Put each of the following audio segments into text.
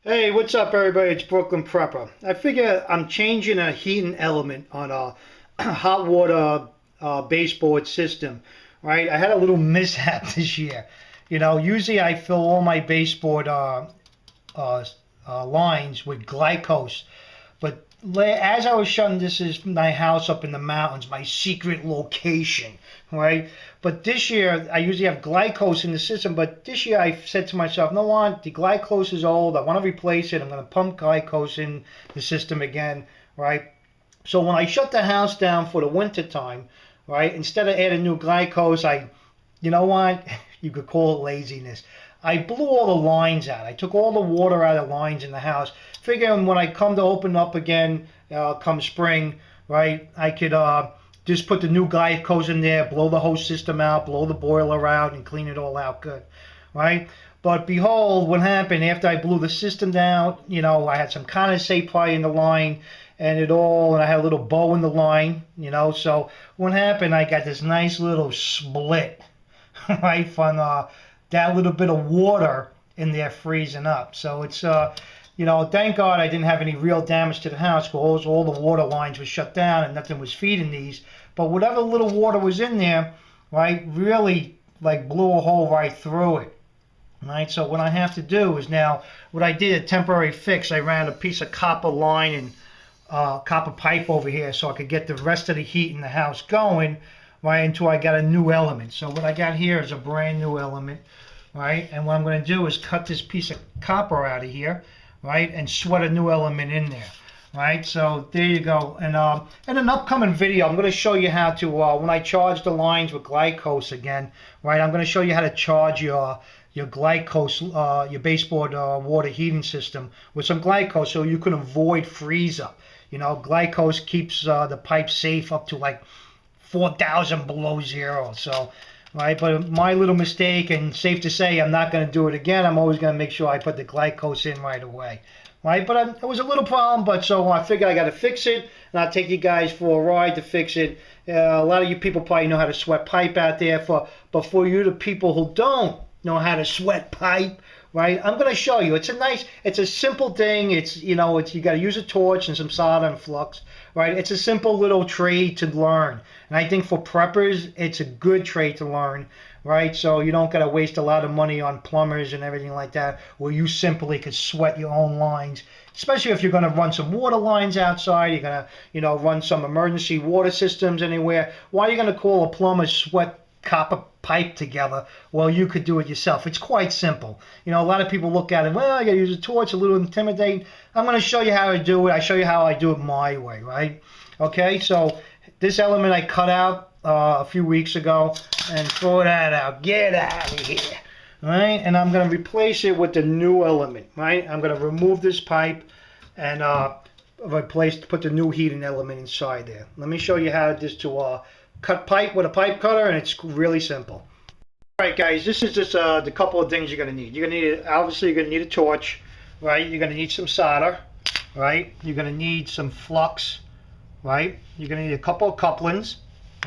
Hey, what's up, everybody? It's Brooklyn Prepper. I figure I'm changing a heating element on a hot water baseboard system, right? I had a little mishap this year. Usually I fill all my baseboard uh, lines with glycose, but as I was shutting, this is my house up in the mountains, my secret location, right? But this year, I usually have glycose in the system, but this year I said to myself, no, what? The glycose is old. I want to replace it. I'm going to pump glycose in the system again, right? So when I shut the house down for the winter time, right, instead of adding new glycose, you know what? You could call it laziness. I blew all the lines out. I took all the water out of the lines in the house, figuring when I come to open up again, come spring, right, I could just put the new glycose in there, blow the whole system out, blow the boiler out, and clean it all out good, right? But behold, what happened after I blew the system down? I had some condensate probably in the line, and I had a little bow in the line, So what happened? I got this nice little split, right, from that little bit of water in there freezing up. So it's, thank God I didn't have any real damage to the house because all the water lines were shut down and nothing was feeding these. But whatever little water was in there, right, really like blew a hole right through it. Right, so what I have to do is now, what I did, a temporary fix, I ran a piece of copper line and copper pipe over here so I could get the rest of the heat in the house going, right, until I got a new element. So what I got here is a brand new element, right, and what I'm going to do is cut this piece of copper out of here, right, and sweat a new element in there, right. So there you go. And in an upcoming video, I'm going to show you how to, when I charge the lines with glycose again, right, I'm going to show you how to charge your glycose, your baseboard water heating system with some glycose so you can avoid freeze up. Glycose keeps the pipe safe up to like 4,000 below zero. So, right, but my little mistake, and safe to say I'm not going to do it again. I'm always going to make sure I put the glycose in right away. Right, but it was a little problem, but so I figured I got to fix it, and I'll take you guys for a ride to fix it. A lot of you people probably know how to sweat pipe out there, but for you, the people who don't know how to sweat pipe, right? I'm going to show you. It's a simple thing. You got to use a torch and some solder and flux, right? It's a simple little trade to learn. And I think for preppers, it's a good trade to learn, right? So you don't got to waste a lot of money on plumbers and everything like that, where you simply could sweat your own lines, especially if you're going to run some water lines outside, you're going to, run some emergency water systems anywhere. Why are you going to call a plumber sweat copper pipe together? Well, you could do it yourself. It's quite simple. A lot of people look at it, well, I got to use a torch, a little intimidating. I'm going to show you how to do it. I show you how I do it my way, right? Okay, so this element I cut out a few weeks ago, and throw that out. Get out of here. Right? And I'm going to replace it with the new element, right? I'm going to remove this pipe and put the new heating element inside there. Let me show you how to cut pipe with a pipe cutter, and it's really simple. All right, guys, this is just the couple of things you're going to need. Obviously, you're going to need a torch, right? You're going to need some solder, right? You're going to need some flux, right? You're going to need a couple of couplings,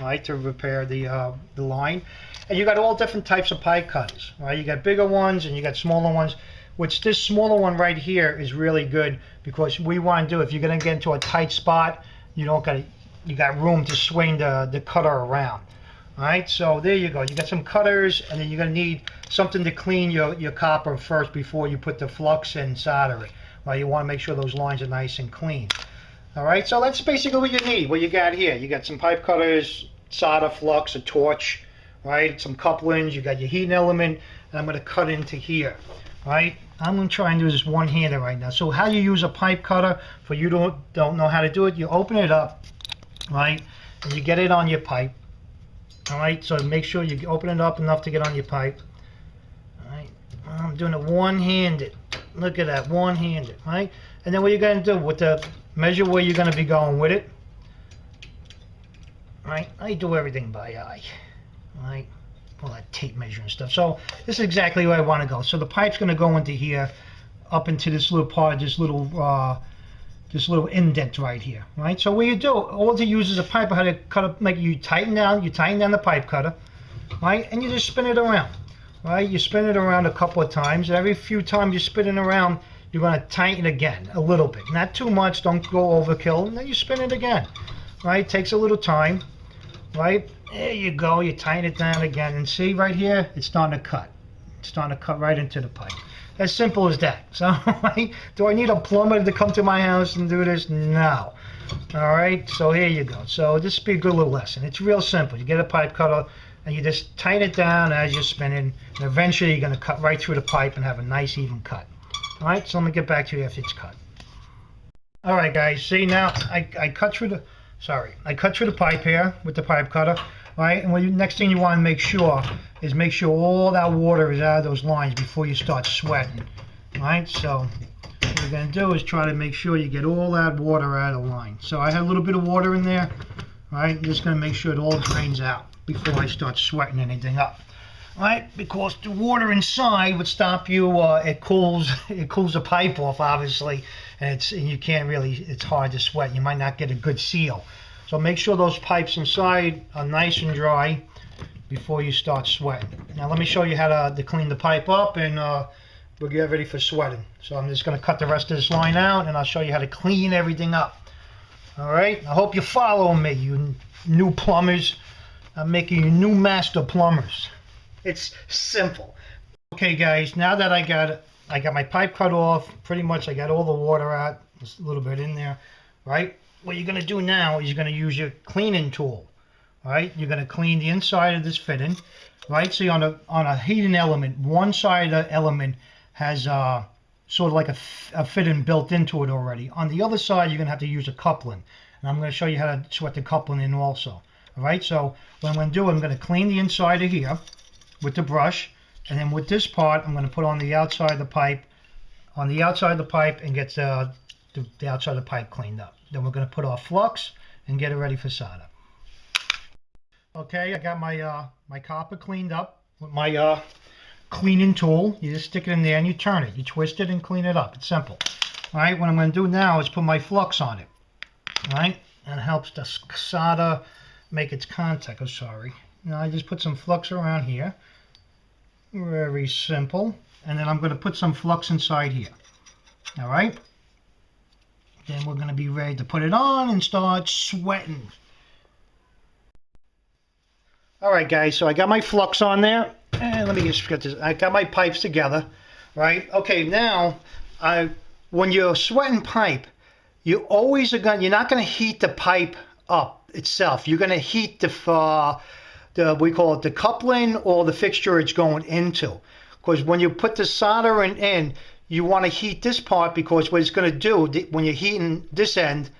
right, to repair the line. And you got all different types of pipe cutters, right? You got bigger ones and you got smaller ones, which this smaller one right here is really good because we want to do, if you're going to get into a tight spot, you got room to swing the cutter around. All right, so there you go. You got some cutters, and then you're going to need something to clean your copper first before you put the flux and solder it. Right, you want to make sure those lines are nice and clean. All right, so that's basically what you need. What you got here, you got some pipe cutters, solder, flux, a torch, right? Some couplings. You got your heating element, and I'm going to cut into here. Right, I'm going to try and do this one-handed right now. So how you use a pipe cutter, for you don't know how to do it, you open it up, right, and you get it on your pipe. All right, so make sure you open it up enough to get on your pipe. All right, I'm doing it one-handed. Look at that, one-handed, right? And then what you're going to do with measure where you're going to be going with it. All right, I do everything by eye. All right, all that tape measure and stuff. So this is exactly where I want to go. So the pipe's going to go into here, up into this little part, this little indent right here, right? So what you do, all to use is a pipe cutter to cut up, you tighten down the pipe cutter, right? And you just spin it around, right? You spin it around a couple of times. Every few times you spin it around, you're going to tighten again a little bit. Not too much, don't go overkill, and then you spin it again. Right, takes a little time. Right, there you go, you tighten it down again, and see right here, it's starting to cut. It's starting to cut right into the pipe. As simple as that. So, right, do I need a plumber to come to my house and do this? No. Alright, so here you go. So this will be a good little lesson. It's real simple. You get a pipe cutter and you just tighten it down as you're spinning, and eventually you're going to cut right through the pipe and have a nice even cut. Alright, so let me get back to you after it's cut. Alright guys, see now I cut through the pipe here with the pipe cutter. Right, and next thing you want to make sure is all that water is out of those lines before you start sweating. Right, so what you're going to do is try to make sure you get all that water out of the line. So I had a little bit of water in there. Right, I'm just going to make sure it all drains out before I start sweating anything up. Right, because the water inside would stop you. It cools the pipe off, obviously, and you can't really. It's hard to sweat. You might not get a good seal. So make sure those pipes inside are nice and dry before you start sweating. Now let me show you how to clean the pipe up, and we'll get ready for sweating. So I'm just going to cut the rest of this line out, and I'll show you how to clean everything up. Alright, I hope you follow me, you new plumbers. I'm making you new master plumbers. It's simple. Okay guys, now that I got my pipe cut off, pretty much I got all the water out, just a little bit in there, right? What you're going to do now is you're going to use your cleaning tool. Right, you're going to clean the inside of this fitting. Right, see on a heating element, one side of the element has sort of like a fitting built into it already. On the other side, you're going to have to use a coupling, and I'm going to show you how to sweat the coupling in also. All right, so what I'm going to do, I'm going to clean the inside of here with the brush, and then with this part, I'm going to put on the outside of the pipe, and get the outside of the pipe cleaned up. Then we're going to put our flux and get it ready for solder. Okay, I got my copper cleaned up with my cleaning tool. You just stick it in there and you turn it. You twist it and clean it up. It's simple. All right, what I'm going to do now is put my flux on it. All right, and it helps the solder make its contact. Oh, sorry. Now I just put some flux around here. Very simple. And then I'm going to put some flux inside here. All right. Then we're going to be ready to put it on and start sweating. Alright guys, so I got my flux on there, and let me just get this, I got my pipes together, right? Okay, now, when you're sweating pipe, you're not going to heat the pipe up itself. You're going to heat we call it the coupling or the fixture it's going into. Because when you put the soldering in, you want to heat this part, because what it's going to do, when you're heating this end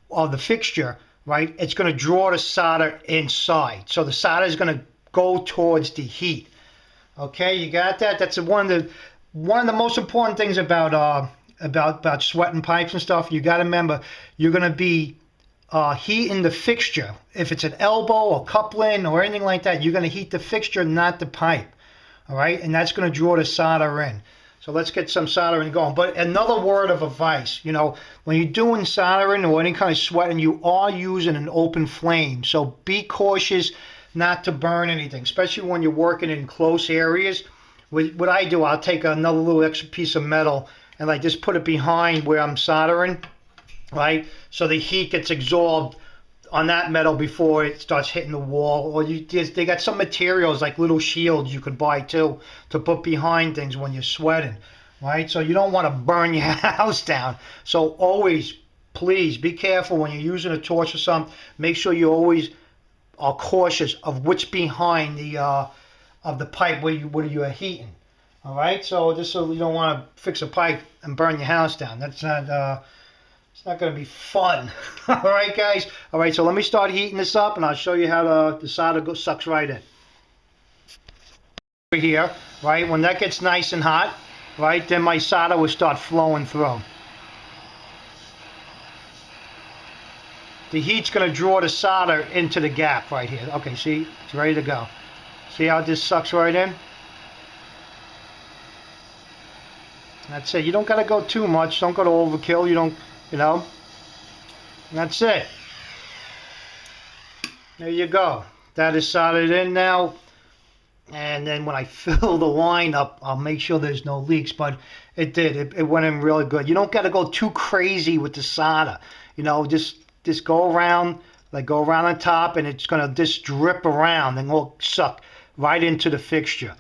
of the fixture, right, it's going to draw the solder inside. So the solder is going to go towards the heat. Okay, you got that? That's one of the most important things about sweating pipes and stuff. You got to remember, you're going to be heating the fixture. If it's an elbow or coupling or anything like that, you're going to heat the fixture, not the pipe. All right, and that's going to draw the solder in. So let's get some soldering going. But another word of advice, when you're doing soldering or any kind of sweating, you are using an open flame. So be cautious not to burn anything, especially when you're working in close areas. What I do, I'll take another little extra piece of metal and I just put it behind where I'm soldering, right? So the heat gets absorbed on that metal before it starts hitting the wall. Or they got some materials like little shields you could buy too to put behind things when you're sweating, right? So you don't want to burn your house down. So always, please be careful when you're using a torch or something. Make sure you always are cautious of what's behind the pipe where you are heating. All right, so just so you don't want to fix a pipe and burn your house down. That's not. It's not going to be fun. All right, guys. All right, so let me start heating this up, and I'll show you how the solder sucks right in. Over here, right, when that gets nice and hot, right, then my solder will start flowing through. The heat's going to draw the solder into the gap right here. Okay, see, it's ready to go. See how this sucks right in? That's it. You don't got to go too much. Don't go to overkill. And that's it. There you go. That is soldered in now. And then when I fill the line up, I'll make sure there's no leaks. But it did. It went in really good. You don't got to go too crazy with the solder. You know, just go around, like go around on top, and it's gonna just drip around and go suck right into the fixture.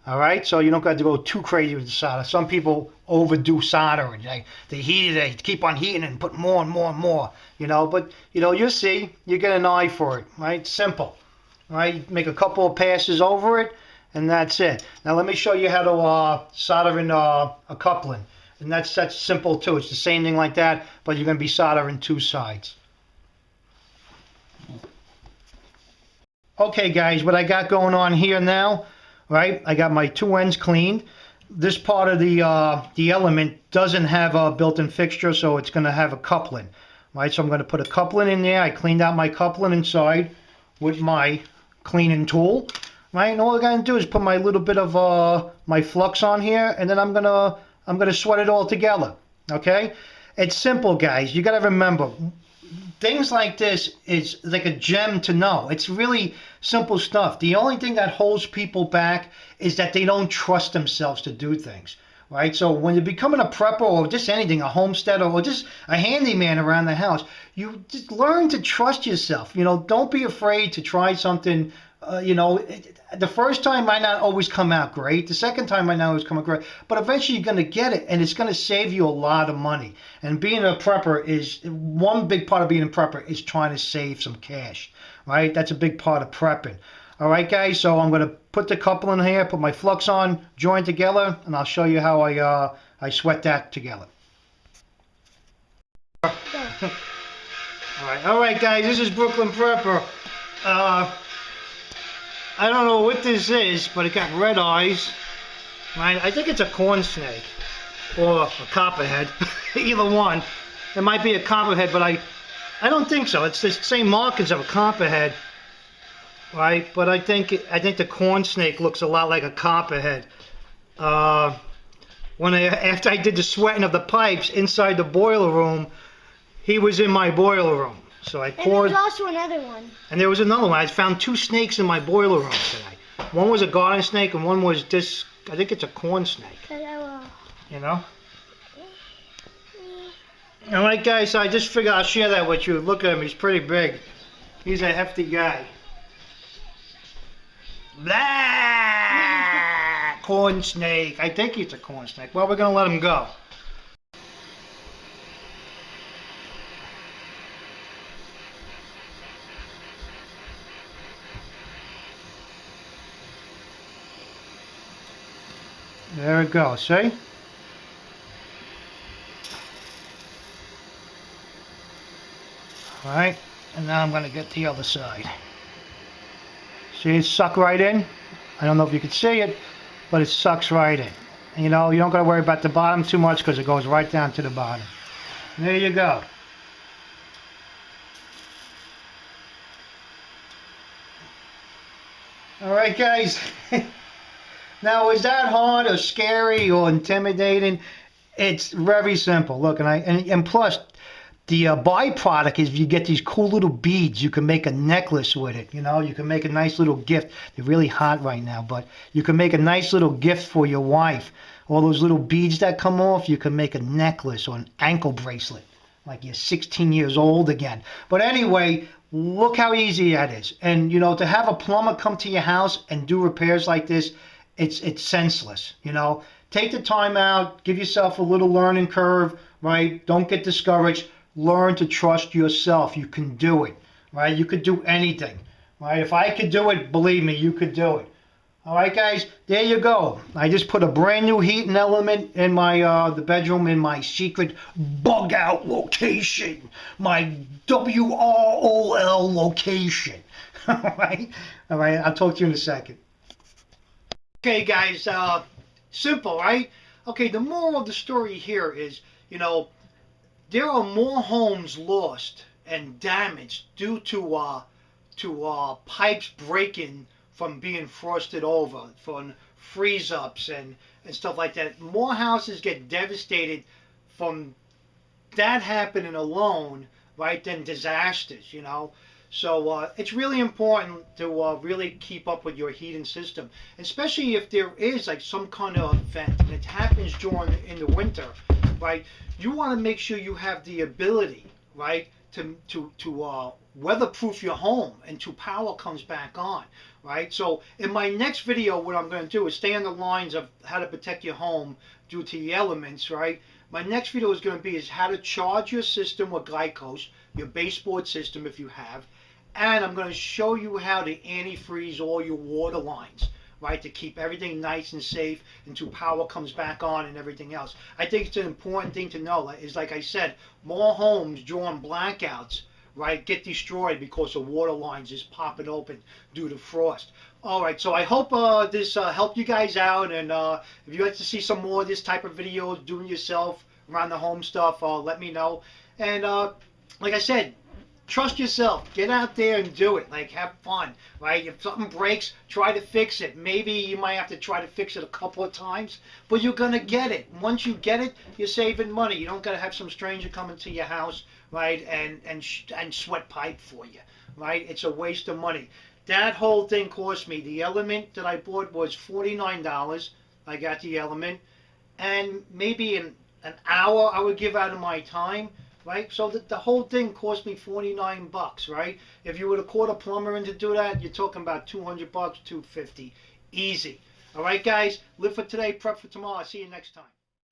All right, so you don't got to go too crazy with the solder. Some people overdo soldering. They heat it, they keep on heating it and put more and more and more. You know, but you know, you'll see. You get an eye for it, right? Simple, right? Make a couple of passes over it, and that's it. Now let me show you how to solder in a coupling, and that's simple too. It's the same thing like that, but you're going to be soldering two sides. Okay, guys, what I got going on here now, right? I got my two ends cleaned. This part of the element doesn't have a built-in fixture, so it's going to have a coupling, right? So I'm going to put a coupling in there. I cleaned out my coupling inside with my cleaning tool, right? And all I got to do is put my little bit of my flux on here, and then I'm gonna sweat it all together. Okay? It's simple, guys. You got to remember, things like this is like a gem to know. It's really simple stuff. The only thing that holds people back is that they don't trust themselves to do things, right? So when you're becoming a prepper or just anything, a homesteader or just a handyman around the house, you just learn to trust yourself. You know, don't be afraid to try something. You know, the first time might not always come out great. The second time might not always come out great. But eventually you're going to get it, and it's going to save you a lot of money. And being a prepper is, one big part of being a prepper is trying to save some cash, right? That's a big part of prepping. All right, guys, so I'm going to put the couple in here, put my flux on, join together, and I'll show you how I sweat that together. All right, guys, this is Brooklyn Prepper. I don't know what this is, but it got red eyes. Right? I think it's a corn snake or a copperhead, either one. It might be a copperhead, but I don't think so. It's the same markings of a copperhead, right? But I think the corn snake looks a lot like a copperhead. After I did the sweating of the pipes inside the boiler room, he was in my boiler room. So I poured. And there was also another one. And there was another one. I found two snakes in my boiler room today. One was a garden snake, and one was this. I think it's a corn snake. You know. All right, guys. So I just figured I'll share that with you. Look at him. He's pretty big. He's a hefty guy. Blah! Corn snake. I think he's a corn snake. Well, we're gonna let him go. There it goes, see? Alright, and now I'm going to get the other side. See it suck right in? I don't know if you can see it, but it sucks right in. And, you know, you don't got to worry about the bottom too much because it goes right down to the bottom. And there you go. Alright, guys. Now, is that hard or scary or intimidating? It's very simple. Look, and plus, the byproduct is you get these cool little beads. You can make a necklace with it. You know, you can make a nice little gift. They're really hot right now, but you can make a nice little gift for your wife. All those little beads that come off, you can make a necklace or an ankle bracelet, like you're 16 years old again. But anyway, look how easy that is. And, you know, to have a plumber come to your house and do repairs like this, it's senseless, you know. Take the time out, give yourself a little learning curve, right? Don't get discouraged. Learn to trust yourself. You can do it, right? You could do anything, right? If I could do it, believe me, you could do it. All right, guys, there you go. I just put a brand new heating element in my the bedroom in my secret bug out location, my WROL location. All right, I'll talk to you in a second. Okay, guys, simple, right? Okay, the moral of the story here is, you know, there are more homes lost and damaged due to pipes breaking from being frosted over, from freeze-ups and stuff like that. More houses get devastated from that happening alone, right, than disasters, you know. So it's really important to really keep up with your heating system, especially if there is like some kind of event and it happens during in the winter, right? You want to make sure you have the ability, right, to weatherproof your home until power comes back on, right? So in my next video, what I'm going to do is stay on the lines of how to protect your home due to the elements, right? My next video is going to be is how to charge your system with glycos, your baseboard system if you have, and I'm going to show you how to antifreeze all your water lines, right, to keep everything nice and safe until power comes back on and everything else. I think it's an important thing to know. Is like I said, more homes during blackouts, right, get destroyed because the water lines just popping open due to frost. All right, so I hope this helped you guys out, and if you'd like to see some more of this type of videos, doing yourself around the home stuff, let me know. And like I said, trust yourself. Get out there and do it. Like, have fun, right? If something breaks, try to fix it. Maybe you might have to try to fix it a couple of times, but you're going to get it. Once you get it, you're saving money. You don't got to have some stranger come into your house, right, and sweat pipe for you, right? It's a waste of money. That whole thing cost me. The element that I bought was $49. I got the element, and maybe an hour I would give out of my time, right? So the whole thing cost me 49 bucks, right? If you would have called a plumber in to do that, you're talking about 200 bucks, 250, easy. All right, guys, live for today, prep for tomorrow. See you next time.